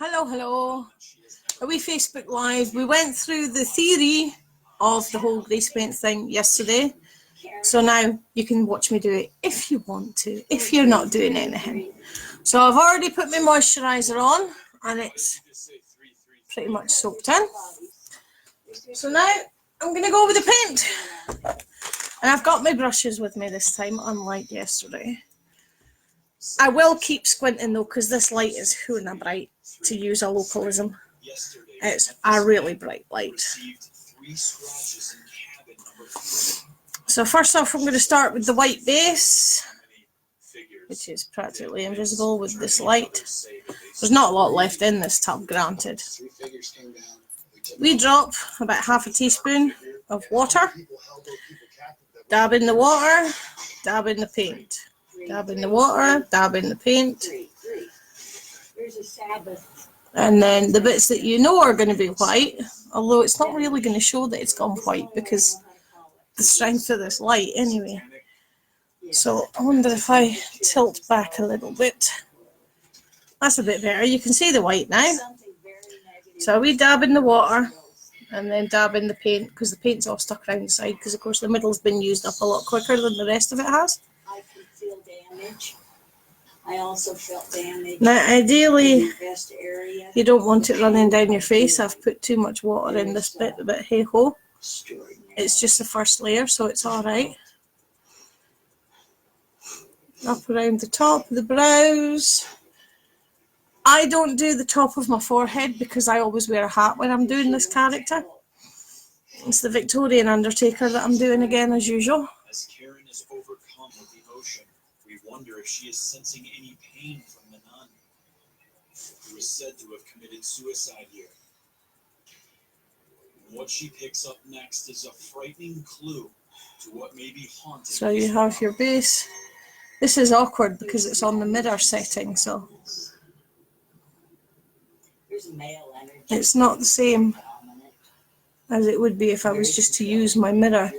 Hello. A wee Facebook Live. We went through the theory of the whole Greasepaint thing yesterday. So now you can watch me do it if you want to, if you're not doing anything. So I've already put my moisturiser on and it's pretty much soaked in. So now I'm going to go with the paint. And I've got my brushes with me this time, unlike yesterday. I will keep squinting though, because this light is hoona bright, to use a localism. It's a really bright light. So first off, I'm going to start with the white base, which is practically invisible with this light. There's not a lot left in this tub, granted. We drop about half a teaspoon of water, dab in the water, dab in the paint. Dab in the water, dab in the paint. And then the bits that you know are going to be white, although it's not really going to show that it's gone white because the strength of this light anyway. So I wonder if I tilt back a little bit. That's a bit better. You can see the white now. So we dab in the water and then dab in the paint because the paint's all stuck around the side because of course the middle's been used up a lot quicker than the rest of it has. I also felt damage. Now, ideally, you don't want it running down your face. I've put too much water in this bit, but hey ho. It's just the first layer, so it's alright. Up around the top of the brows. I don't do the top of my forehead because I always wear a hat when I'm doing this character. It's the Victorian Undertaker that I'm doing again as usual. As Karen is overcome with emotion, we wonder if she is sensing any pain from the nun, who is said to have committed suicide here. What she picks up next is a frightening clue to what may be haunting. So you have your base. This is awkward because it's on the mirror setting, so it's not the same as it would be if I was just to use my mirror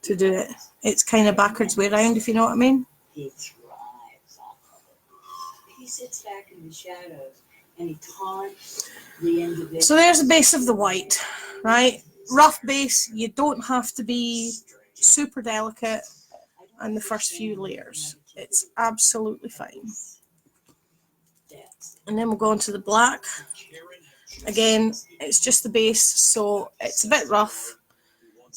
to do it. It's kind of backwards way around, if you know what I mean. He thrives off of it. He sits back in the shadows and he taunts the individual. So there's the base of the white, right? Rough base, you don't have to be super delicate on the first few layers. It's absolutely fine. And then we'll go on to the black. Again, it's just the base, so it's a bit rough.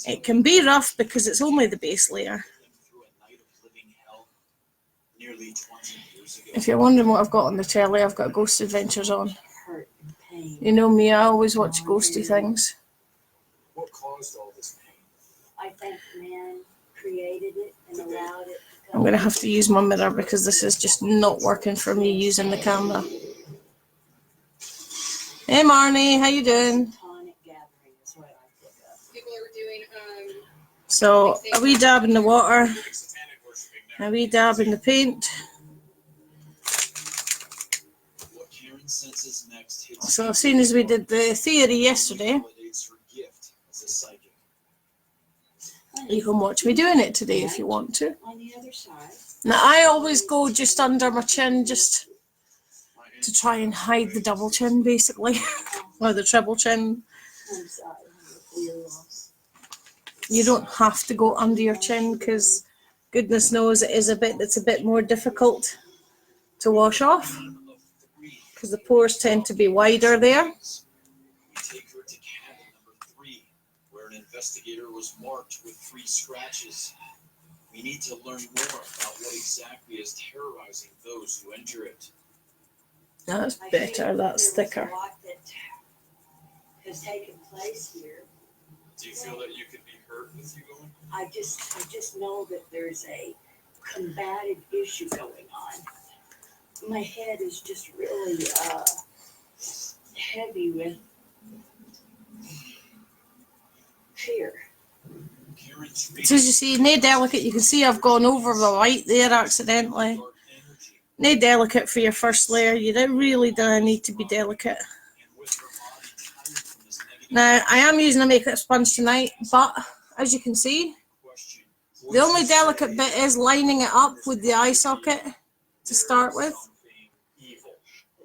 It can be rough because it's only the base layer. If you're wondering what I've got on the telly, I've got Ghost Adventures on. You know me, I always watch ghosty things. What caused all this pain? I think man created it and allowed it. I'm going to have to use my mirror because this is just not working for me using the camera. Hey Marnie, how you doing? So a wee dab in the water, a wee dab in the paint. So as soon as we did the theory yesterday, you can watch me doing it today if you want to. Now I always go just under my chin just to try and hide the double chin basically, or the treble chin. You don't have to go under your chin because goodness knows it is a bit that's a bit more difficult to wash off because the pores tend to be wider there. We take her to cabin number 3, where an investigator was marked with 3 scratches. We need to learn more about what exactly is terrorizing those who enter it. That's better, that's thicker. Has taken place here. Do you feel that you could be hurt with you going? I just know that there's a combative issue going on. My head is just really heavy with fear. So as you see, nae delicate. You can see I've gone over the white there accidentally. Nae delicate for your first layer. You don't really need to be delicate. Now, I am using a makeup sponge tonight, but as you can see, the only delicate bit is lining it up with the eye socket to start with.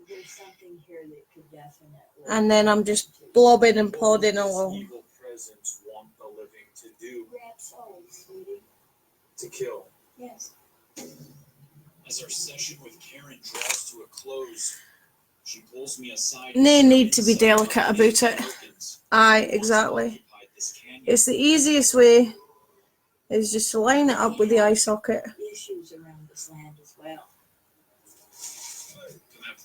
There's something here that could definitely. And then I'm just blobbing and plodding along. Evil presence want the living to do? Grab souls, sweetie. To kill. Yes. As our session with Karen draws to a close, she pulls me aside. No need to be delicate about it. Aye, exactly. It's the easiest way is just to line it up with the eye socket. Issues around this land as well.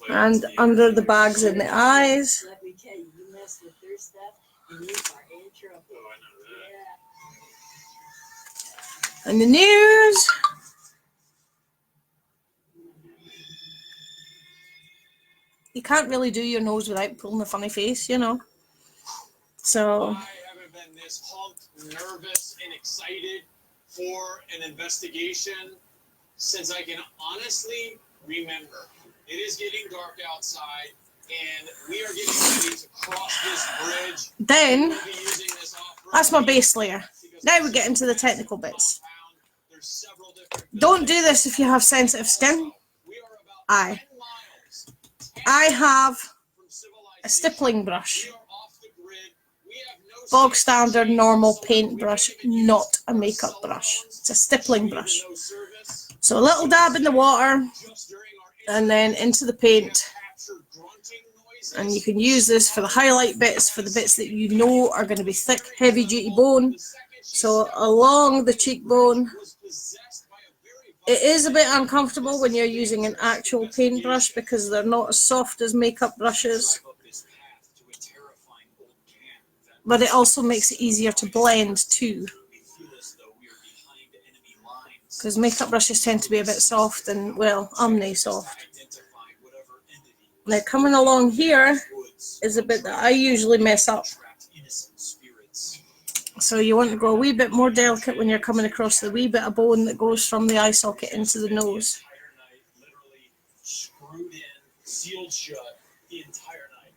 And under the bags in the eyes. Let me tell you, you mess with their stuff and you are in trouble. Oh, I know that. Yeah. And the news. You can't really do your nose without pulling a funny face, you know. So. I haven't been this pumped, nervous, and excited for an investigation since I can honestly remember. It is getting dark outside, and we are getting ready to cross this bridge. Then, We'll be using this off-road that's my base layer. Now we get into the technical bits. Don't do this if you have sensitive skin. Aye. I have a stippling brush. Bog standard normal paint brush, not a makeup brush. It's a stippling brush. So a little dab in the water and then into the paint. And you can use this for the highlight bits, for the bits that you know are going to be thick, heavy duty bone. So along the cheekbone. It is a bit uncomfortable when you're using an actual paintbrush because they're not as soft as makeup brushes. But it also makes it easier to blend too. Because makeup brushes tend to be a bit soft and, well, I'm nae soft. Now coming along here is a bit that I usually mess up. So you want to go a wee bit more delicate when you're coming across the wee bit of bone that goes from the eye socket into the nose. Literally screwed in, sealed shut the entire night.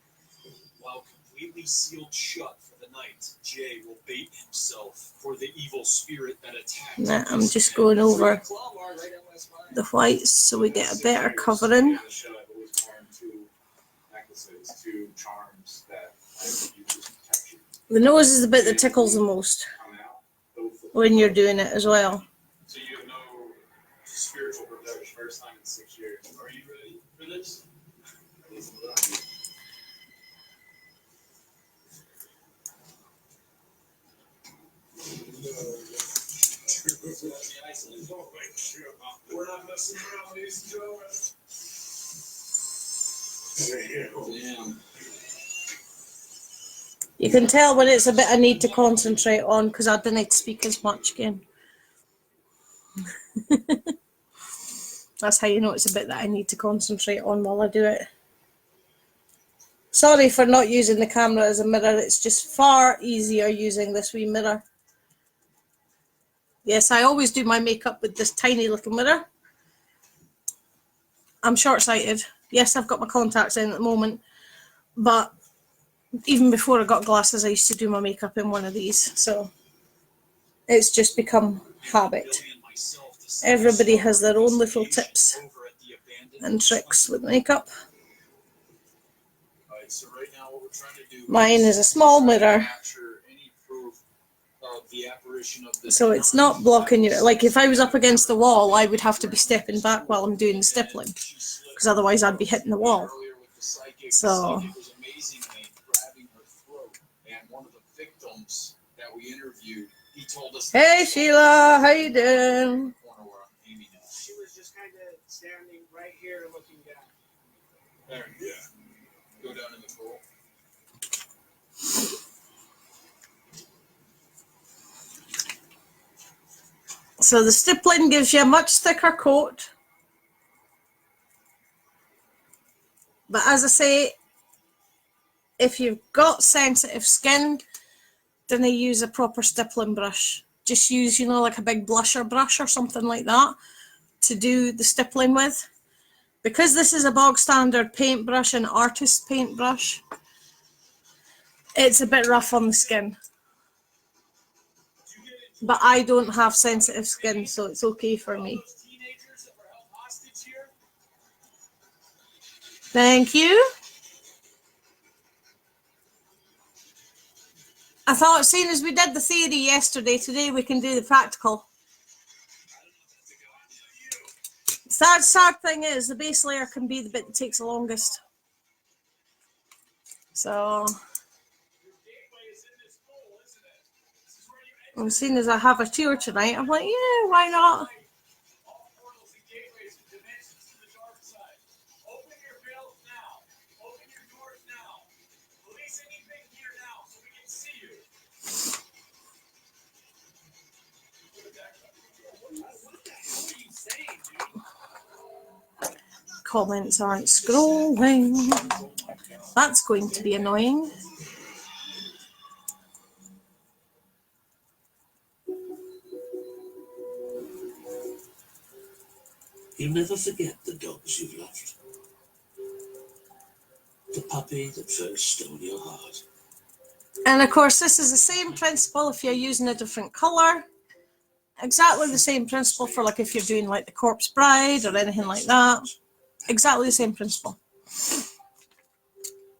While completely sealed shut for the night, Jay will bait himself for the evil spirit that attacked. Now I'm just going over the whites so we get a better covering. The nose is the bit that tickles the most when you're doing it as well. So you have no spiritual protection first time in 6 years. Are you ready for this? We're not messing around, ladies and gentlemen. Damn. You can tell when it's a bit I need to concentrate on because I don't need to speak as much again. That's how you know it's a bit that I need to concentrate on while I do it. Sorry for not using the camera as a mirror. It's just far easier using this wee mirror. Yes, I always do my makeup with this tiny little mirror. I'm short-sighted. Yes, I've got my contacts in at the moment, but even before I got glasses, I used to do my makeup in one of these, so it's just become habit. Everybody has their own little tips and tricks with makeup. Mine is a small mirror, so it's not blocking you. Like if I was up against the wall, I would have to be stepping back while I'm doing the stippling, because otherwise I'd be hitting the wall. So hey Sheila, how you doing? She was just kind of standing right here looking down. There, yeah. Go down in the pool. So the stippling gives you a much thicker coat. But as I say, if you've got sensitive skin, then they use a proper stippling brush. Just use, you know, like a big blusher brush or something like that to do the stippling with. Because this is a bog standard paintbrush, an artist paintbrush, it's a bit rough on the skin. But I don't have sensitive skin, so it's okay for me. Thank you. I thought, seeing as we did the theory yesterday, today we can do the practical. Sad thing is, the base layer can be the bit that takes the longest. So, and seeing as I have a tour tonight, I'm like, yeah, why not? Comments aren't scrolling. That's going to be annoying. You'll never forget the dogs you've loved. The puppy that first stole your heart. And of course, this is the same principle if you're using a different colour. Exactly the same principle for like if you're doing like the Corpse Bride or anything like that. Exactly the same principle.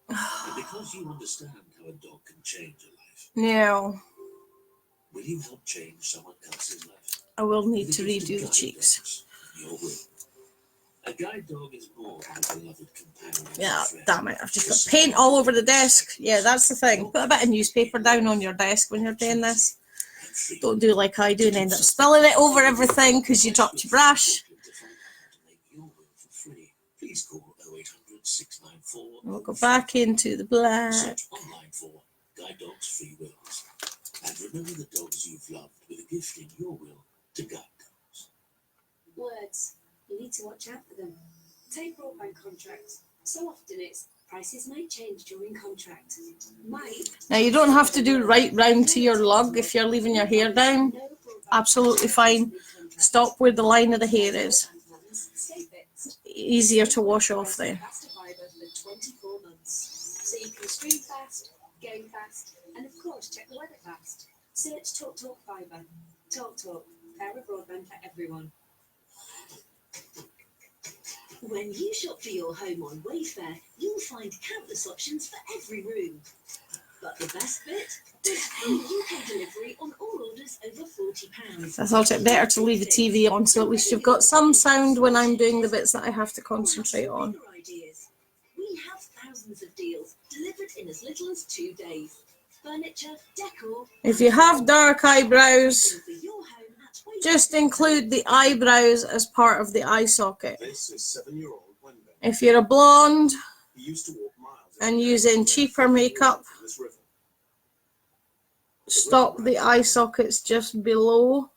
And because you understand how a dog can change a life, Now, will you help change someone else's life? I will need With to the gift redo of the guide cheeks. dogs, your will. A guide dog is more than a beloved companion. Yeah, damn it. I've just got paint all over the desk. Yeah, that's the thing. Put a bit of newspaper down on your desk when you're doing this. Don't do like I do and end up spilling it over everything because you dropped your brush. Please call 0800 694. We'll go back into the black. Search online for Guide Dogs Free Wills. And remember the dogs you've loved with a gift in your will to guide dogs. Words. You need to watch out for them. Take broadband contracts. So often it's prices might change during contract. Might. Now you don't have to do right round to your lug if you're leaving your hair down. Absolutely fine. Stop where the line of the hair is. Easier to wash off there. For 24 months. So you can stream fast, game fast, and of course check the weather fast. Search Talk Fibre. Talk, power of broadband for everyone. When you shop for your home on Wayfair, you'll find countless options for every room. But the best bit? There's free UK delivery on all orders over £40. I thought it better to leave the TV on so at least you've got some sound when I'm doing the bits that I have to concentrate on. We have thousands of deals delivered in as little as 2 days. Furniture, decor. If you have dark eyebrows, For your home at Wayfair. just include the eyebrows as part of the eye socket. This is 7-year-old Wendy. If you're a blonde He used to walk miles and using cheaper makeup, from this river. stop the eye sockets just below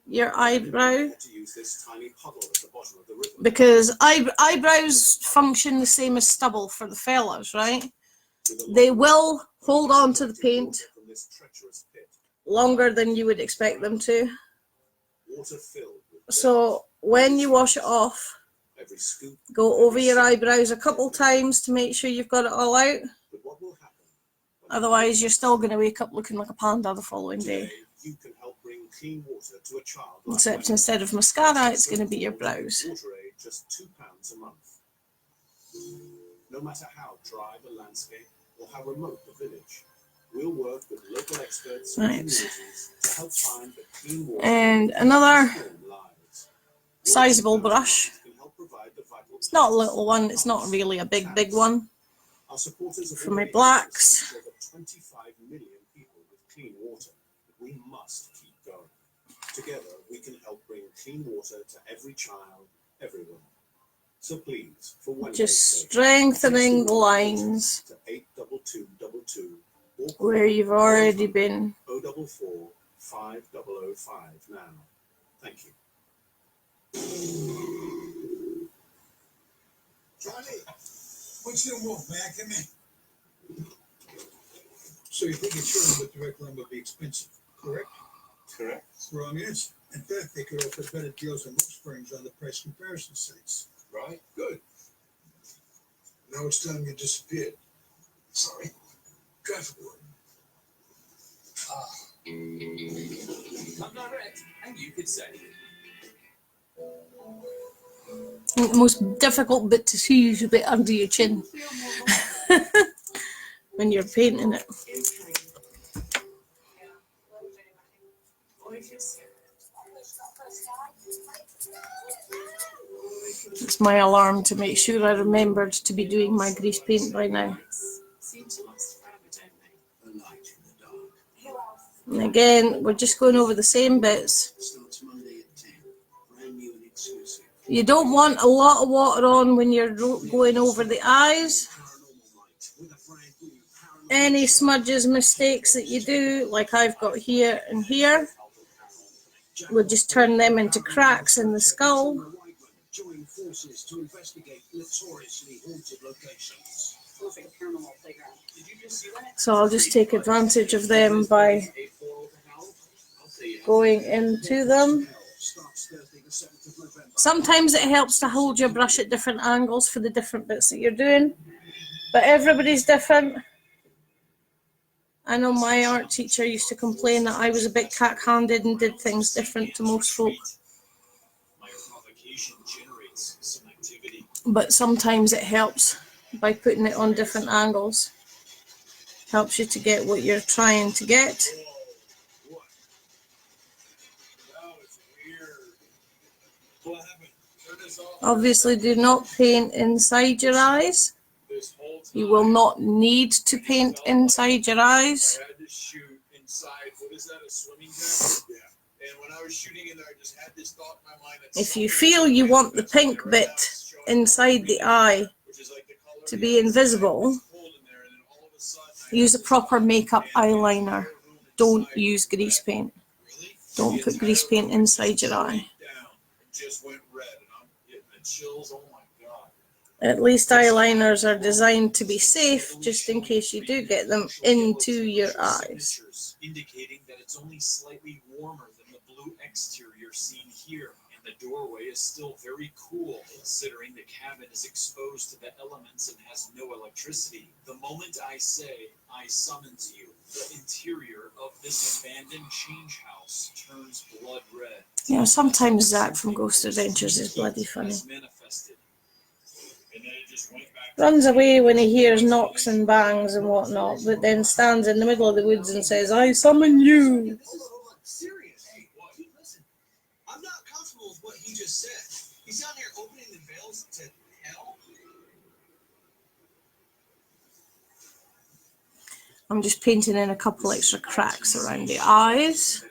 your eyebrow, To use this tiny puddle at the bottom of the river. because eyebrows function the same as stubble for the fellas, right? They will hold on to the paint From this treacherous pit, longer than you would expect them to. water filled with So when you wash it off, every scoop. go over your eyebrows a couple times to make sure you've got it all out. But what will happen? Otherwise, you're still going to wake up looking like a panda the following day. Today, you can help bring clean water to a child. like Except Wendy. instead of mascara, it's going to be your brows. Water aid, just £2 a month. No matter how dry the landscape or how remote the village, we'll work with local experts and Right. communities to help find the clean water And that another transforms lives. sizable brush. Can help provide the vital It's not a little one, it's not really a big one. Our supporters have For my already blacks. helped us reach over 25 million people with clean water. We must keep going. Together, we can help bring clean water to every child, everywhere. So please, for one Just strengthening the lines to 82222 or call where you've already been. 044 5005 now. Thank you. Johnny, what you want, man? Come in. So you think insurance with direct loan would be expensive, correct? Correct. Wrong is. In fact, they could offer better deals than most firms on the price comparison sites. Right? Good. Now it's time you disappeared. Sorry. Traffic warden. I'm direct, and you could say. The most difficult bit to see is a bit under your chin when you're painting it. It's my alarm to make sure I remembered to be doing my grease paint by now. Seem to last forever, don't they? A light in the dark. Who else? And again, we're just going over the same bits. Starts Monday at 10. Brand new and exclusive. You don't want a lot of water on when you're going over the eyes. Paranormal light with a brand new paranormal Any smudges, mistakes that you do, like I've got here and here, we'll just turn them into cracks in the skull. join forces to investigate notoriously haunted locations. Looks like a paranormal playground. Did you just see that? So I'll just take advantage of them by going into them. Starts Thursday the 7th of November. Sometimes it helps to hold your brush at different angles for the different bits that you're doing, but everybody's different. I know my art teacher used to complain that I was a bit cack-handed and did things different to most folk, My provocation generates some activity. but sometimes it helps by putting it on different angles. Helps you to get what you're trying to get. What? That was weird. What happened? Turn this off. Obviously, do not paint inside your eyes. This whole time, You will not need to paint inside your eyes. I had to shoot inside. What is that? A swimming jacket? Yeah. And when I was shooting in there, I just had this thought in my mind. That If you feel you want the pink bit inside the eye which is like the color to be invisible, cold in there, and then all of a sudden, use a proper makeup eyeliner. Don't use grease paint. really? Don't put grease paint inside your eye. Down. It just went red, and I'm getting the chills. Oh my god. At least eyeliners are designed to be safe, just in case you do get them into your eyes. Indicating that it's only slightly warmer than the blue exterior seen here, and the doorway is still very cool, considering the cabin is exposed to the elements and has no electricity. The moment I say, I summons you, the interior of this abandoned change house turns blood red. You know, sometimes Zach from Ghost Adventures is bloody funny. As manifested. And then it just went back. Runs away when he hears knocks and bangs and whatnot, but then stands in the middle of the woods and says, I summon you. Hold on, serious. Hey, what? Listen, I'm not comfortable with what he just said. He's down here opening the veils to hell. I'm just painting in a couple extra cracks around the eyes.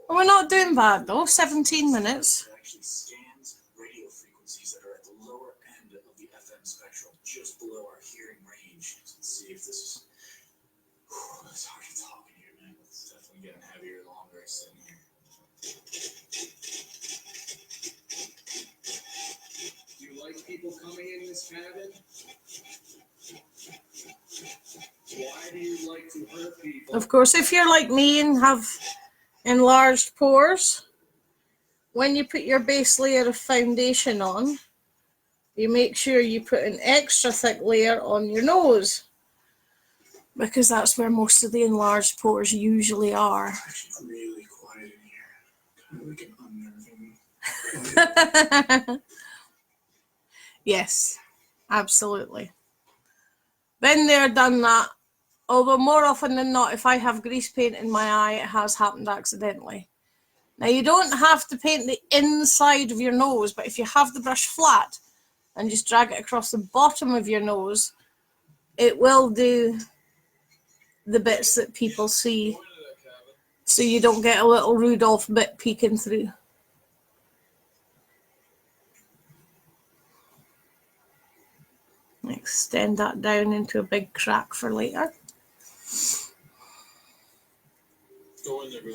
And we're not doing bad though, 17 minutes. It actually scans radio frequencies that are at the lower end of the FM spectrum, just below our hearing range. Let's see if this is. It's hard to talk in here, man. It's definitely getting heavier the longer I sit in here. Do you like people coming in this cabin? Why do you like to hurt people? Of course, if you're like me and have enlarged pores, when you put your base layer of foundation on, you make sure you put an extra thick layer on your nose, because that's where most of the enlarged pores usually are. It's actually really quiet in here. Kind of like an unnerving. Yes, absolutely. Been there, done that. Although more often than not, if I have grease paint in my eye, it has happened accidentally. Now, you don't have to paint the inside of your nose, but if you have the brush flat and just drag it across the bottom of your nose, it will do the bits that people see, so you don't get a little Rudolph bit peeking through. Extend that down into a big crack for later. Go in there, Bill.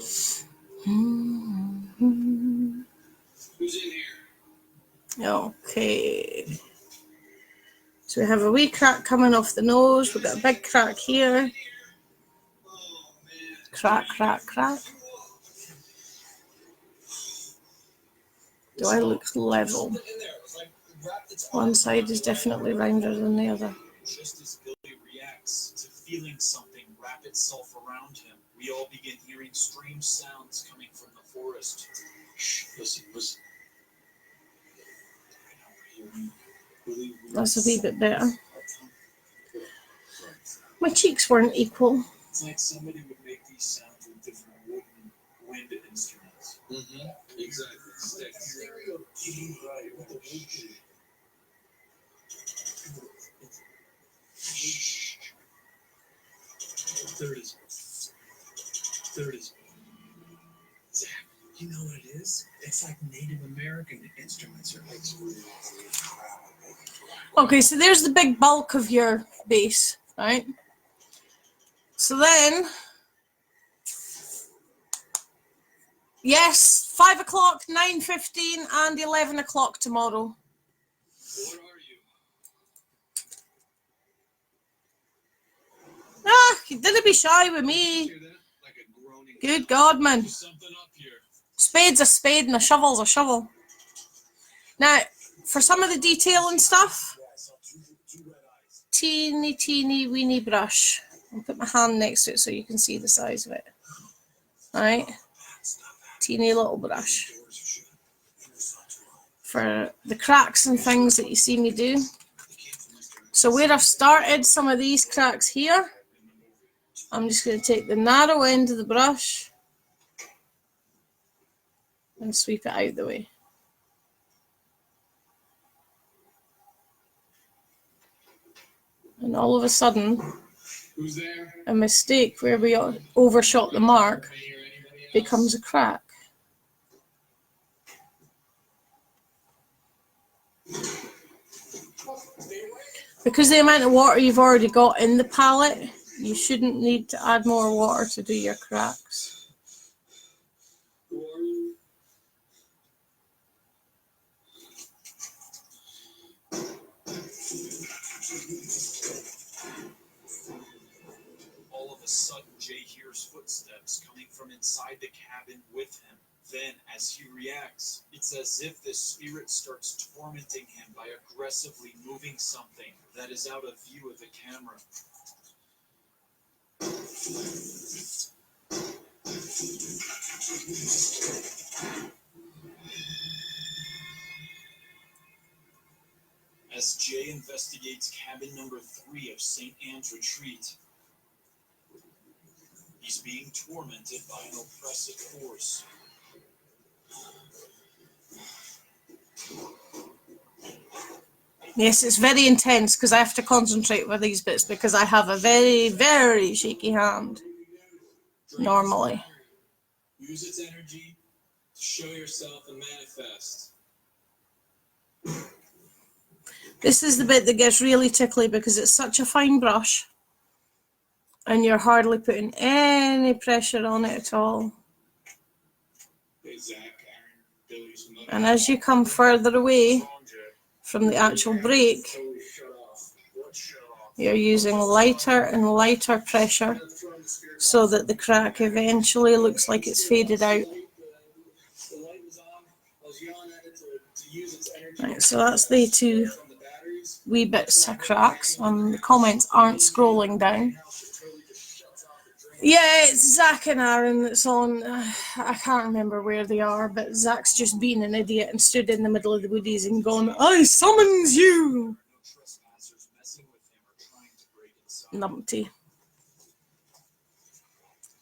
Who's in here? Okay. So we have a wee crack coming off the nose. We've got a big crack here. Oh, man. Crack, crack, crack. Do I look level? In there. It was like wrapped its One arms side around is it. definitely rounder than the other. Just as Billy reacts to feeling something wrap itself around him, we all begin hearing strange sounds coming from the forest. Shh, listen, listen. I know we're hearing really weird That's a wee bit better. sounds. My cheeks weren't equal. It's like somebody would make these sounds with different wooden wind instruments. Mm-hmm. Exactly. Sticks. There it is. There it is. Zach, you know what it is? It's like Native American instruments or like. Okay, so there's the big bulk of your base, right? So then, yes, 5 o'clock, 9:15, and 11 o'clock tomorrow. What are you? Ah, you didn't be shy with me. Hear that? Like a groaning. Good God, man. There's something up here. Spade's a spade and a shovel's a shovel. Now, for some of the detail and stuff, teeny weeny brush. I'll put my hand next to it so you can see the size of it. Alright? Teeny little brush. For the cracks and things that you see me do. So where I've started some of these cracks here, I'm just going to take the narrow end of the brush and sweep it out the way. And all of a sudden, Who's there? a mistake where we overshot the mark becomes a crack. Because the amount of water you've already got in the palette, you shouldn't need to add more water to do your cracks. Who are you? All of a sudden, Jay hears footsteps coming from inside the cabin with him. Then, as he reacts, it's as if this spirit starts tormenting him by aggressively moving something that is out of view of the camera. As Jay investigates cabin number 3 of St. Anne's Retreat, he's being tormented by an oppressive force. Yes, it's very intense because I have to concentrate with these bits because I have a very shaky hand normally. Use its energy to show yourself and manifest. This is the bit that gets really tickly because it's such a fine brush and you're hardly putting any pressure on it at all. Hey, Zach, Aaron, Billy's mother. And as you come further away from the actual break, Totally shut off. What shut off? you're using lighter and lighter pressure so that the crack eventually looks like it's faded out. The light was on. I was yelling at it to use its energy. Right, so that's the two From the batteries. wee bits of cracks, and the comments aren't scrolling down. Yeah, it's Zach and Aaron that's on. I can't remember where they are, but Zach's just being an idiot and stood in the middle of the woodies and gone, "I summons you!" Numpty.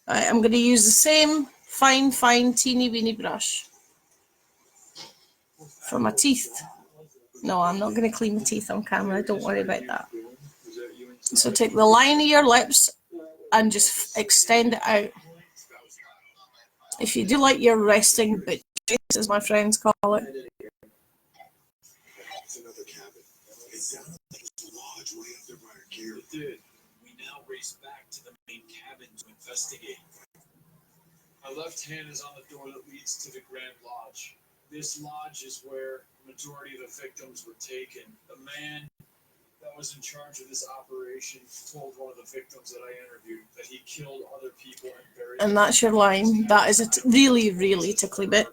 Right, I'm going to use the same fine, teeny weeny brush for my teeth. No, I'm not going to clean my teeth on camera. Don't worry about that. So take the line of your lips and just extend it out. If you do like your resting bitches, as my friends call it. It's another cabin. It sounded like it's a lodge way up there by our gear. It did. We now race back to the main cabin to investigate. My left hand is on the door that leads to the Grand Lodge. This lodge is where the majority of the victims were taken. The man that was in charge of this operation told one of the victims that I interviewed that he killed other people and buried them. And that's your line. That is a really tickly bit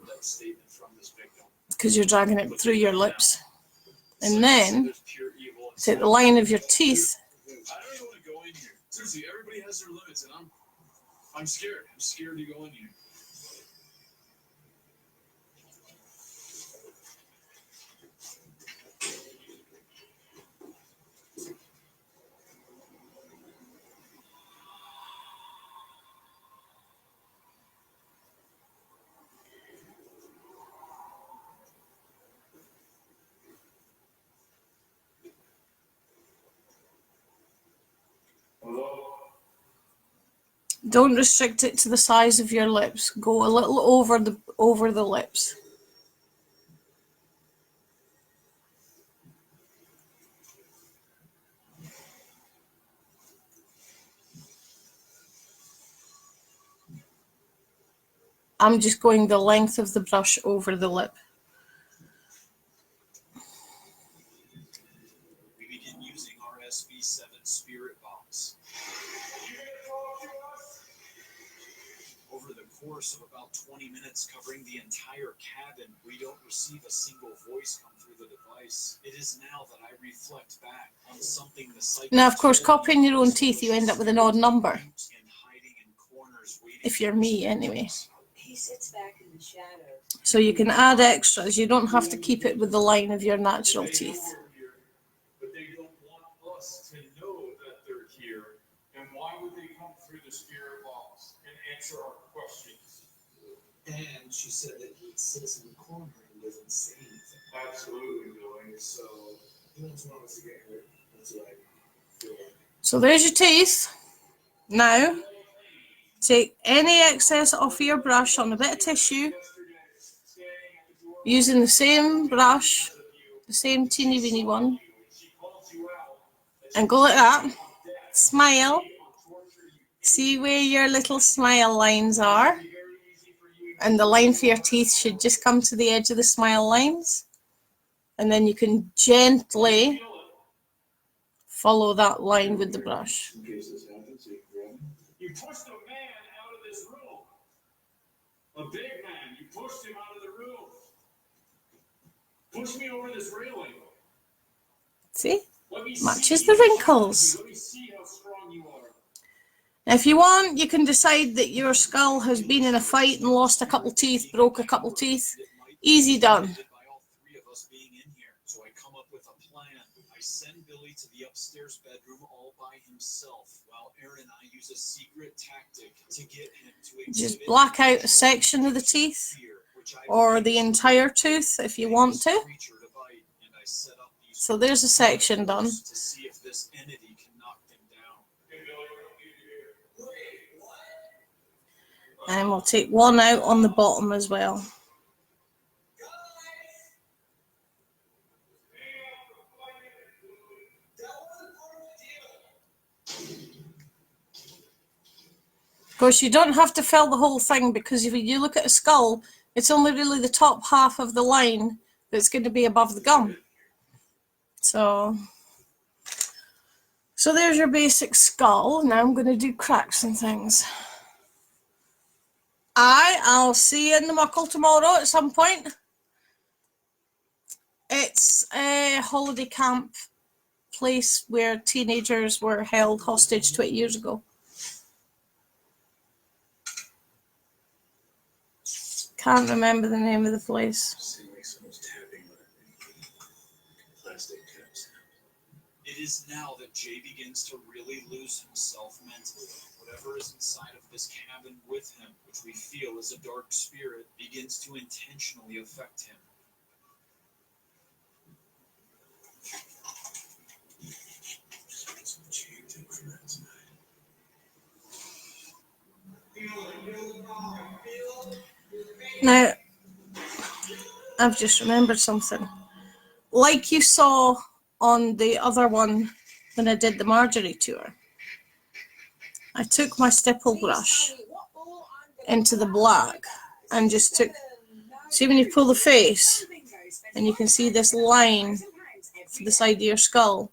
because you're dragging it through your lips. And then take the line of your teeth. I don't even want to go in here. Seriously, everybody has their limits, and I'm scared. I'm scared to go in here. Don't restrict it to the size of your lips. Go a little over the lips. I'm just going the length of the brush over the lip. We begin using our SV7 Spirit Box. Over the course of about 20 minutes covering the entire cabin, we don't receive a single voice come through the device. It is now that I reflect back on something the psychic. Now, of course, copying your own teeth, you end up with an odd number. If you're me, anyway. He sits back in the shadow. So you can add extras. You don't have to keep it with the line of your natural teeth. But they don't want us to know that they're here. And why would they come through the spirit box and answer our questions? And she said that he sits in the corner and doesn't say anything. Absolutely, Billy. So He wants one of us to get hurt. That's what I feel like. So there's your teeth. Now, take any excess off your brush on a bit of tissue, using the same brush, the same teeny weeny one, and go like that. Smile. See where your little smile lines are, and the line for your teeth should just come to the edge of the smile lines, and then you can gently follow that line with the brush. in case this happens, you can grab him. You pushed a man out of this room. A big man. You pushed him out of the room. Push me over this railing. See? Let me Matches see the how wrinkles. strong you- Let me see how strong you are. Now, if you want, you can decide that your skull has been in a fight and lost a couple teeth, broke a couple teeth. Easy done. By all three of us being in here. So I come up with a plan. I send Billy to the upstairs bedroom all by himself, while Aaron and I use a secret tactic to get him to Just exhibit black out a section of the teeth, fear, which I or believe the is entire tooth if you want to. creature to bite, and I set up these So there's a section done. to see if this entity can knock them down. Hey, Billy, what do you do here? And we'll take one out on the bottom as well. Of course, you don't have to fill the whole thing, because if you look at a skull, it's only really the top half of the line that's going to be above the gum. So there's your basic skull. Now I'm going to do cracks and things. I'll see you in the muckle tomorrow at some point. It's a holiday camp place where teenagers were held hostage 20 years ago. Can't remember the name of the place. Seems like someone's tapping on plastic cups. It is now that Jay begins to really lose himself mentally. Whatever is inside of this cabin with him, which we feel is a dark spirit, begins to intentionally affect him. Some change in for that tonight. Now, I've just remembered something. Like you saw on the other one when I did the Marjorie tour, I took my stipple brush into the black and just took, see when you pull the face and you can see this line for the side of your skull,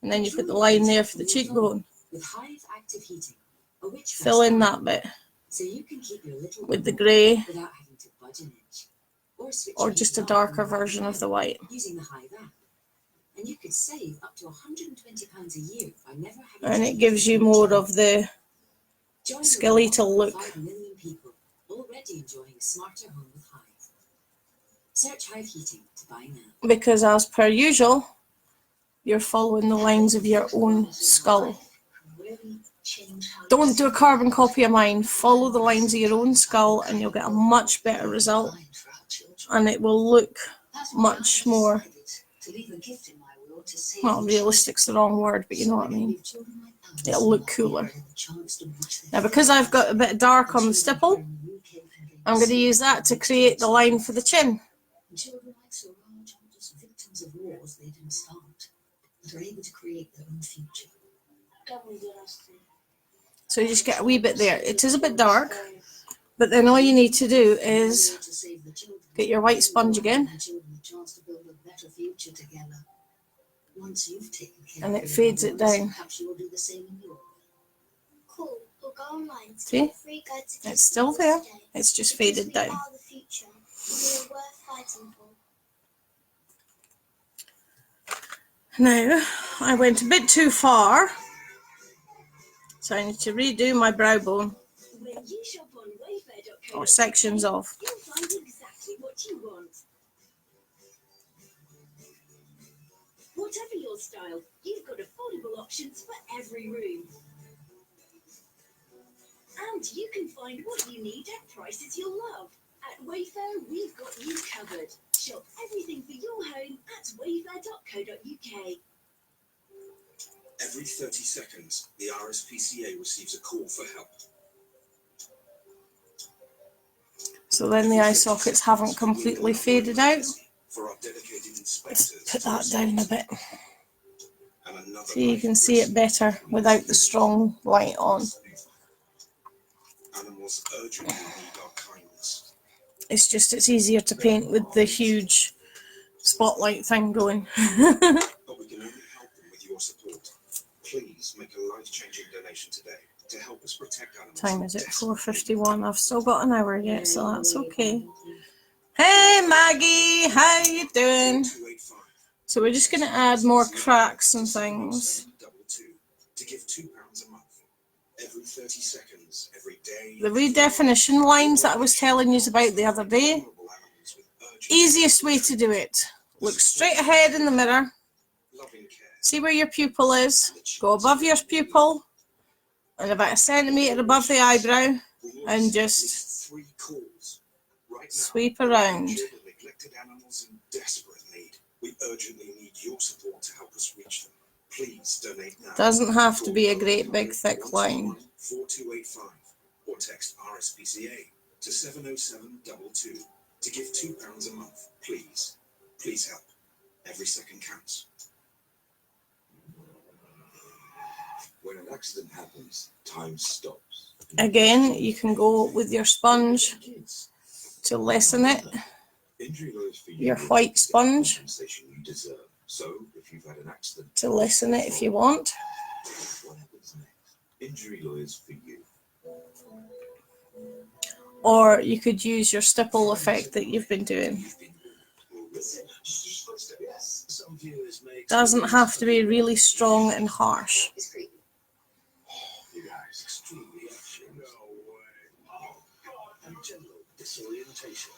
and then you put the line there for the cheekbone. With Hive Active Heating, a witch Fill in that bit so you can keep your little with the warm grey without having to budge an inch. Switch or your just a heat darker on version of the white. using the Hive app. And you could save up to £120 a year by never having And to it gives you more of the Join the skeletal look. 5 million people already enjoying a smarter home with Hive. Search Hive Heating to buy now. Because as per usual, you're following the lines of your own skull. Don't do a carbon copy of mine. Follow the lines of your own skull and you'll get a much better result, and it will look much more To leave a gift in my will sure to save Well, realistic's the wrong word, but you know what I mean. It'll look cooler. Now, because I've got a bit of dark on the stipple, I'm going to use that to create the line for the chin. Children like Suraj aren't just victims of wars they didn't start, but are able to create their own future. So you just get a wee bit there. It is a bit dark, but then all you need to do is get your white sponge again, and it fades it down. Perhaps you will do the same in your Cool. We'll go online. See? Free guide to It's still there. today. It's just Because faded we down. are the future. We are worth fighting for. Now, I went a bit too far, so I need to redo my brow bone, When you shop on wayfair.co.uk, or sections of. you'll find exactly what you want. Whatever your style, you've got affordable options for every room. And you can find what you need at prices you'll love. At Wayfair, we've got you covered. Shop everything for your home at wayfair.co.uk. Every 30 seconds, the RSPCA receives a call for help. So then the eye sockets haven't completely faded out. For our dedicated Let's inspectors, put that down a bit, and another so you can see it better without the strong light on. Animals urgently need our kindness. It's easier to paint with the huge spotlight thing going. But we can only help them with your support. Please make a life-changing donation today to help us protect animals. Time is it? 4:51. I've still got an hour yet, so that's okay. Hey Maggie, how you doing? 285. So we're just going to add more cracks and things. To give £2 a month. Every 30 seconds, every day. The redefinition lines that I was telling you about the other day, easiest way to do it. Look straight ahead in the mirror, see where your pupil is, go above your pupil, and about a centimetre above the eyebrow, and just sweep around. Neglected animals in desperate need. We urgently need your support to help us reach them. Please donate now. Doesn't have to be a great big thick line. 4285 or text RSPCA to 70722 to give £2 a month. Please, please help. Every second counts. When an accident happens, time stops. Again, you can go with your sponge to lessen it. Your white sponge So, if you've had an accident, to lessen it if you want. what happens next? Injury lawyers for you. Or you could use your stipple effect that you've been doing. Doesn't have to be really strong and harsh. You guys extremely actions. No way. And general disorientation.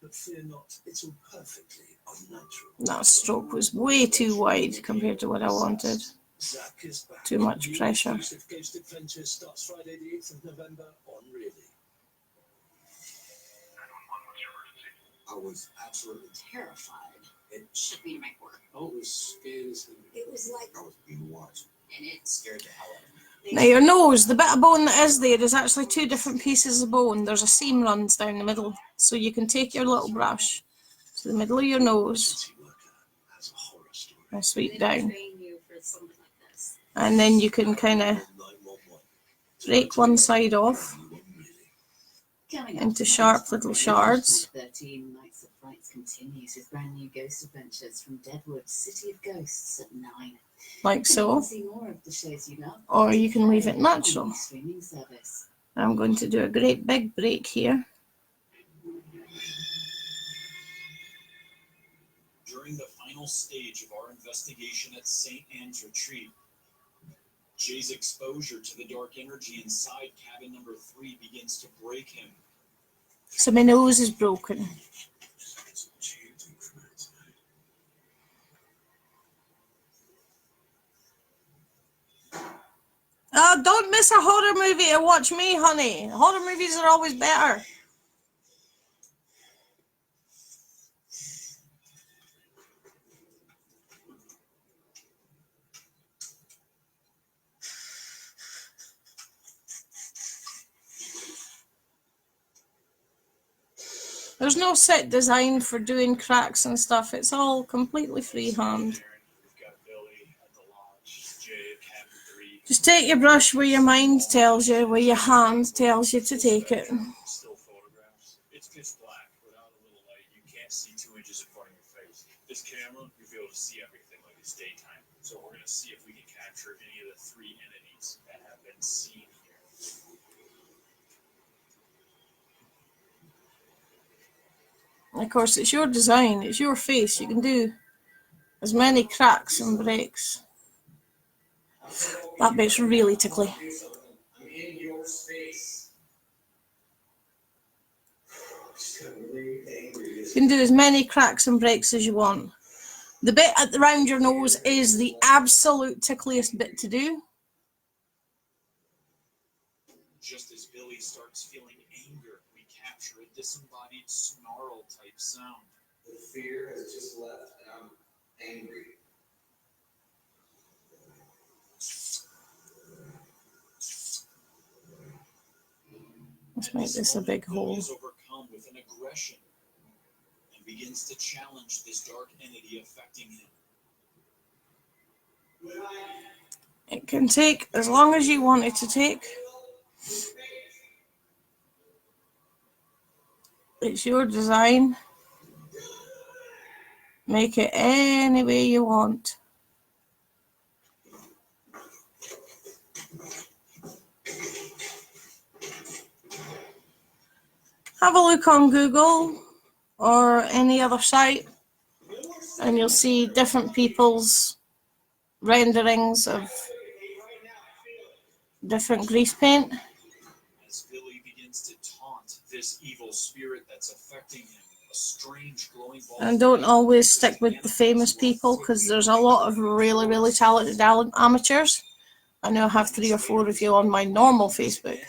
But fear not, it's all perfectly unnatural. That stroke was way too wide compared to what I wanted. Zach is back. Too much pressure. Ghost Adventure starts Friday the 8th of November on Really. I was absolutely Terrified. it. Shook me to my core. I was scared as hell. It was like, I was being watched. and it scared the hell out of me. Now your nose, the bit of bone that is there is actually two different pieces of bone. There's a seam runs down the middle. So you can take your little brush to the middle of your nose Has a horror story. and sweep They don't down. train you for something like this. And then you can kind of 911. break one side off Coming up into tonight, sharp little shards. 13 Nights of Frights continues with brand new ghost adventures from Deadwood, City of Ghosts at 9. Like You so. can see more of the shows you love Or you can leave it on natural. the streaming service. I'm going to do a great big break here. During the final stage of our investigation at St. Anne's Retreat, Jay's exposure to the dark energy inside cabin number 3 begins to break him. So my nose is broken. Oh, don't miss a horror movie to watch me, honey. Horror movies are always better. There's no set design for doing cracks and stuff. It's all completely freehand. We've got Billy at the lodge, Jay at cabin 3. Just take your brush where your mind tells you, where your hand tells you to take it. Still photographs. It's pitch black. Without a little light, you can't see 2 inches in front of your face. This camera, you'll be able to see everything like it's daytime. So we're going to see if we can capture any of the 3 entities that have been seen here. Of course, it's your design, it's your face. You can do as many cracks and breaks. That bit's really tickly. I'm in your space. You can do as many cracks and breaks as you want. The bit around your nose is the absolute tickliest bit to do. Just as Billy starts feeling anger, we capture a disembodied snarl type sound. The fear has just left and I'm angry. Let's make this a big hole. Billy is overcome with an aggression and begins to challenge this dark entity affecting him. It can take as long as you want it to take. It's your design. Make it any way you want. Have a look on Google or any other site and you'll see different people's renderings of different grease paint. As Billy begins to taunt this evil spirit that's affecting him, a strange glowing ball. And don't always stick with the famous people because there's a lot of really, really talented amateurs. I know I have 3 or 4 of you on my normal Facebook.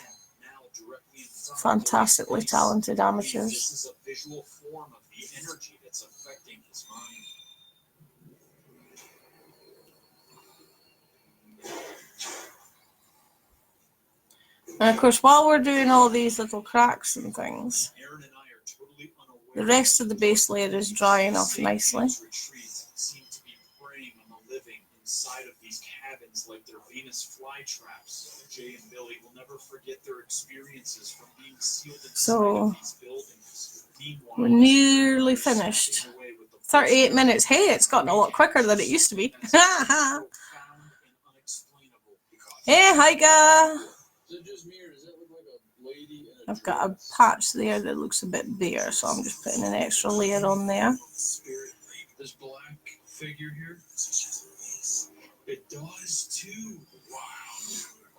Fantastically talented amateurs. This is a visual form of the energy that's affecting his mind. And of course, while we're doing all these little cracks and things, Aaron and I are totally unaware. the rest of the base layer is drying off nicely. Retreats seem to be preying on the living inside of these cabins like they're Venus flytraps. Jay and Billy will never forget their experiences from being sealed inside of these buildings. Meanwhile, We're nearly finished. 38 minutes. Hey, it's gotten a lot quicker than it used to be. Hey, Higa! Is it just me or does that look like a lady in a I've got a patch there that looks a bit bare, so I'm just putting an extra layer on there. This black figure here, it does too. Wow.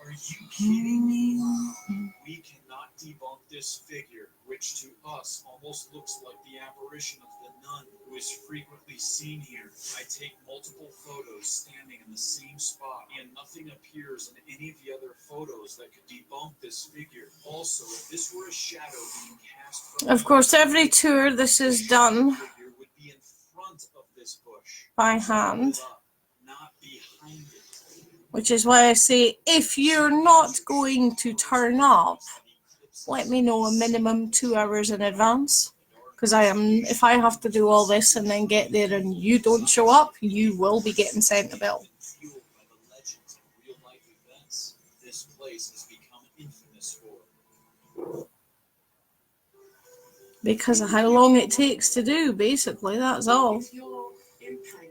Are you kidding me? We cannot debunk this figure, which to us almost looks like the apparition of the nun who is frequently seen here. I take multiple photos standing in the same spot, and nothing appears in any of the other photos that could debunk this figure. Also, if this were a shadow being cast from Of course, every tour this is done figure would be in front of this bush, by hand, not behind it. which is why I say if you're not going to turn up, let me know a minimum 2 hours in advance. Because if I have to do all this and then get there and you don't show up, you will be getting sent a bill. Fueled by the legends and real-life events this place has become infamous for. Because of how long it takes to do, basically, that's all. If you're in pain,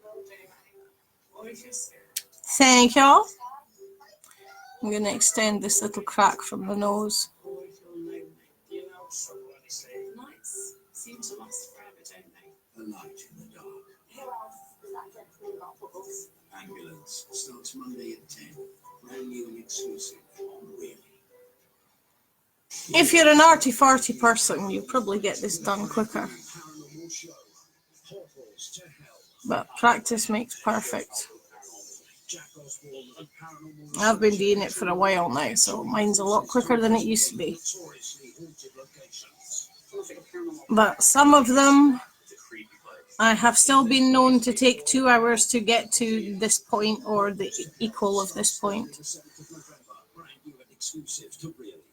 will do. Or if you're scared. Thank you. I'm going to extend this little crack from the nose. Or if you're lonely, nights seem to last forever, don't they? A light in the dark. Who else is that gentleman got for us? Ambulance starts Monday at 10. Brand new and exclusive on Really. If you're an arty-farty person, you probably get this done quicker. Paranormal show. Portals to hell. But practice makes perfect. Jack Osborne and paranormal I've been doing it for a while now, so mine's a lot quicker than it used to be. notoriously haunted locations. But some of them, I have still been known to take 2 hours to get to this point or the equal of this point. The 7th of November. Brand new and exclusive to Really.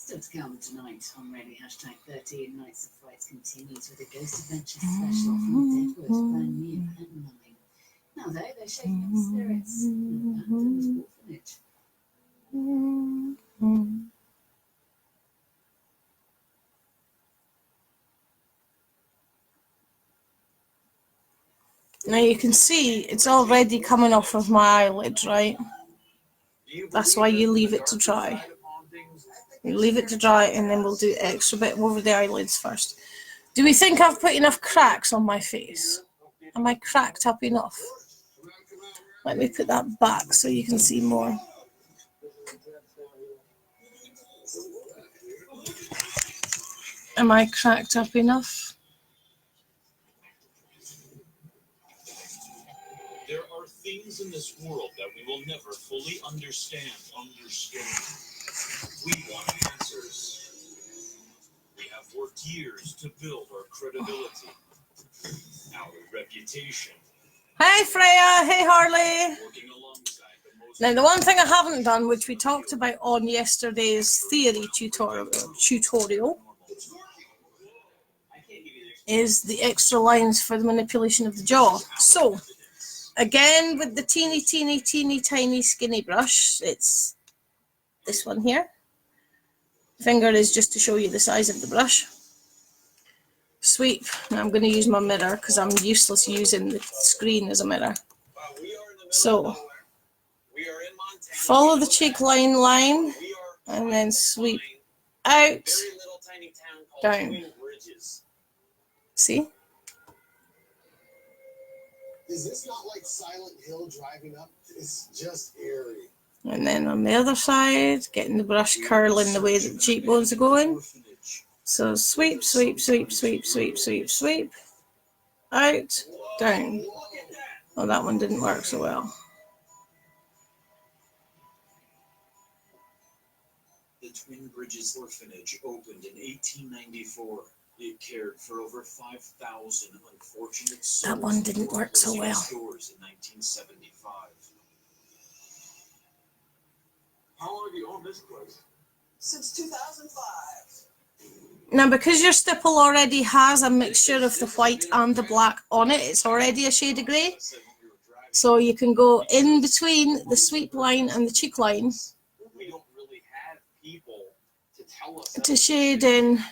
Still to come tonight on Ready #13. Nights of Frights continues with a Ghost Adventure special from Deadwood, brand new at 9. Now though, they're shaking up the spirits in an orphanage. Now you can see it's already coming off of my eyelid, right? That's why you leave it to dry. You leave it to dry and then we'll do extra bit over the eyelids first. Do we think I've put enough cracks on my face? Am I cracked up enough? Let me put that back so you can see more. Am I cracked up enough? There are things in this world that we will never fully understand. We want answers. We have worked years to build our credibility, our reputation. Hey Freya, hey Harley. Working alongside the most Now the one thing I haven't done, which we talked about on yesterday's theory tutorial, is the extra lines for the manipulation of the jaw. So, again with the teeny tiny skinny brush, it's this one here. Finger is just to show you the size of the brush. Sweep. Now I'm going to use my mirror because I'm useless using the screen as a mirror. So, follow the cheek line and then sweep out, down. See? Is this not like Silent Hill driving up? It's just eerie. And then on the other side, getting the brush curling the way that the cheekbones are going. So sweep, sweep, sweep, sweep, sweep, sweep, sweep. Out, down. Oh, that one didn't work so well. The Twin Bridges Orphanage opened in 1894. It cared for over 5,000 unfortunate souls. That one didn't work so well. Doors in 1975. How long have you owned this place? Since 2005. Now, because your stipple already has a mixture of the white and the black on it, it's already a shade of grey. So you can go in between the sweep line and the cheek line We don't really have people to tell us to shade in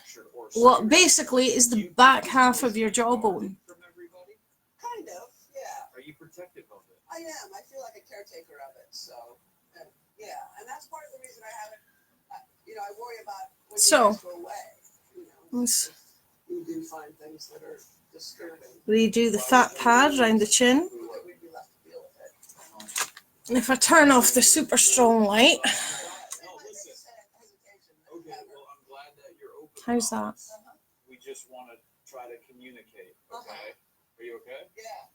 what basically is the back half of your jawbone. Kind of, yeah. Are you protective of it? I am. I feel like a caretaker of it. So, yeah. And that's part of the reason I haven't, I worry about when you guys go away. Let's You do find things that are disturbing. redo the fat pad around the chin. That we'd be left to deal with it. And if I turn off the super strong light, Okay, well, I'm glad that you're open. how's that? We just want to try to communicate, okay? Are you okay? Yeah.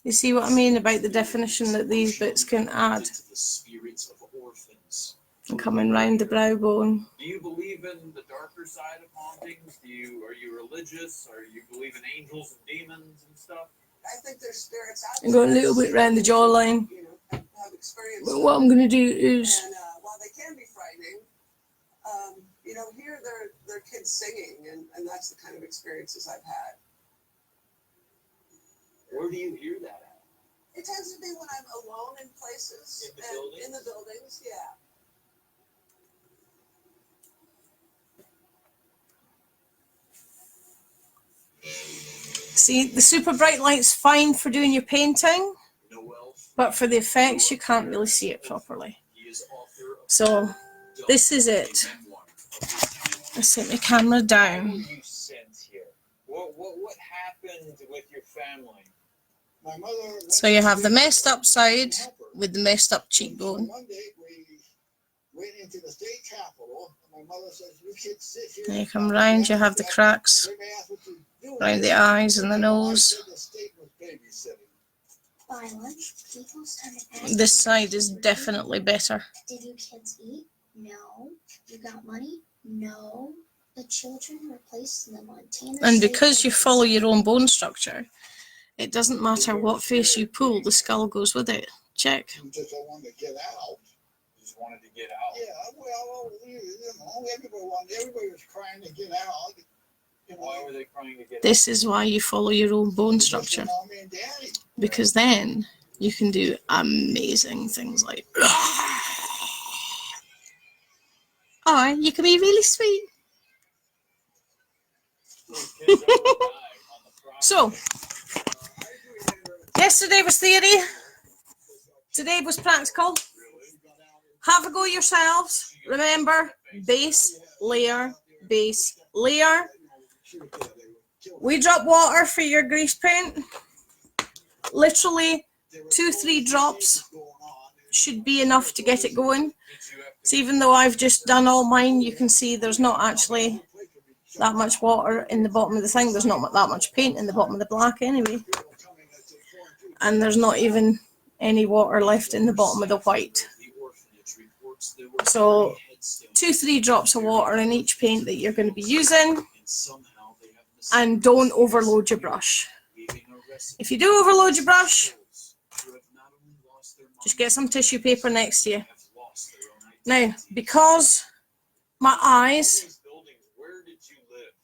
You see what I mean about the definition that these bits can add? To the spirits of orphans. And coming round the brow bone. Do you believe in the darker side of hauntings? Are you religious? Or you believe in angels and demons and stuff? I think there's spirits out And go a little bit round the jawline. have experience. But what I'm going to do is, And while they can be frightening, here they're kids singing, and that's the kind of experiences I've had. Where do you hear that at? It tends to be when I'm alone in places. In the buildings? In the buildings, yeah. see, the super bright light's fine for doing your painting, but for the effects, you can't really see it properly. So, this is it. Let's set my camera down. What happened with your family? My mother. So you have the messed up side with the messed up cheekbone. One day we went into the state capitol. And my mother says, "You kids sit here." Then you come round, you have the cracks around the eyes and the nose. The state was babysitting. By lunch, people started asking, This side is definitely better. did you kids eat? No. You got money? No. The children were placed in the Montana And State because you Police. follow your own bone structure, it doesn't matter what face you pull, the skull goes with it. Check. You just don't want to get out. wanted to get out. Yeah, well, everybody was crying to get out. Why were they crying to get out? This is why you follow your own bone structure. Mommy and Daddy. Because then you can do amazing things like, or you can be really sweet. So, yesterday was theory, today was practical. Have a go yourselves. Remember, base, layer, base, layer. We drop water for your grease paint. Literally 2-3 drops should be enough to get it going. So even though I've just done all mine, you can see there's not actually that much water in the bottom of the thing. There's not that much paint in the bottom of the black anyway. And there's not even any water left in the bottom of the white. So 2-3 drops of water in each paint that you're going to be using. And don't overload your brush. If you do overload your brush, just get some tissue paper next to you. Now, because my eyes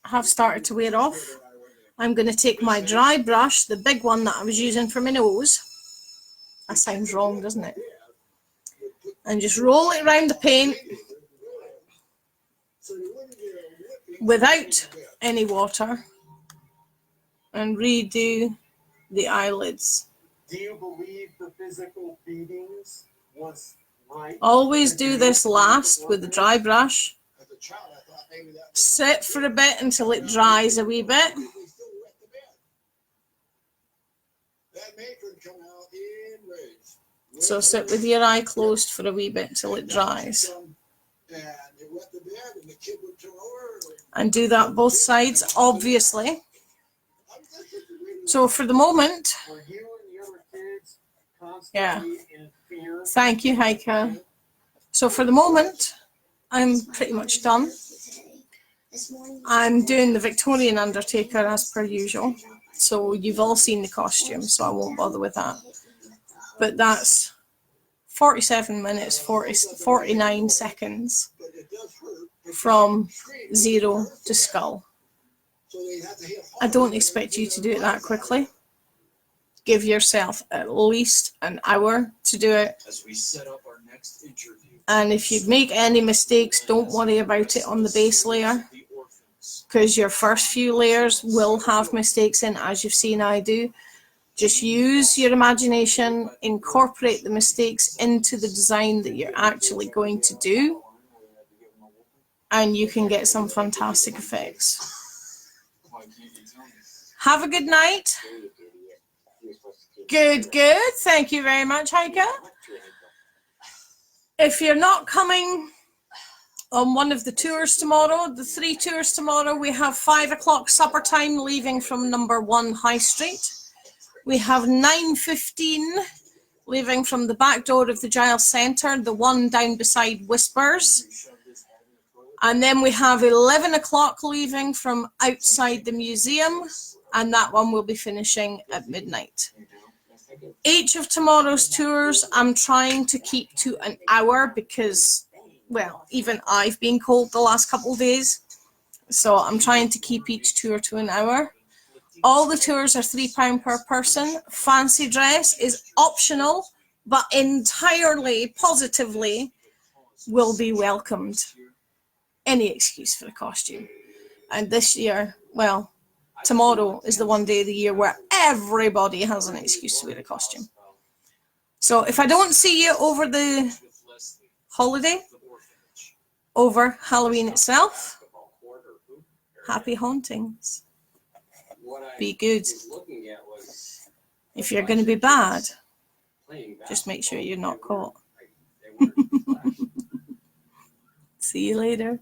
have started to wear off, I'm going to take my dry brush, the big one that I was using for my nose. That sounds wrong, doesn't it? And just roll it around the paint without any water and redo the eyelids. Do you believe the physical beatings was right? Always do this last with the dry brush. Sit for a bit until it dries a wee bit. So sit with your eye closed for a wee bit till it dries. And do that both sides, obviously. So for the moment, yeah. Thank you, Heike. So for the moment, I'm pretty much done. I'm doing the Victorian Undertaker as per usual. So you've all seen the costume, so I won't bother with that. But that's 47 minutes, 49 seconds from 0 to skull. I don't expect you to do it that quickly. Give yourself at least an hour to do it. As we set up our next interview. And if you make any mistakes, don't worry about it on the base layer, because your first few layers will have mistakes in, as you've seen I do. Just use your imagination, incorporate the mistakes into the design that you're actually going to do, and you can get some fantastic effects. Have a good night. Good, good. Thank you very much, Heike. If you're not coming on one of the tours tomorrow, the 3 tours tomorrow, we have 5 o'clock supper time leaving from number 1 High Street. We have 9:15 leaving from the back door of the Giles Centre, the one down beside Whispers. And then we have 11 o'clock leaving from outside the museum, and that one will be finishing at midnight. Each of tomorrow's tours I'm trying to keep to an hour because, well, even I've been cold the last couple of days. So I'm trying to keep each tour to an hour. All the tours are £3 per person. Fancy dress is optional, but entirely, positively will be welcomed. Any excuse for a costume. And this year, well, tomorrow is the one day of the year where everybody has an excuse to wear a costume. So if I don't see you over the holiday, over Halloween itself, happy hauntings. Be good. If you're going to be bad, just make sure you're not caught. See you later.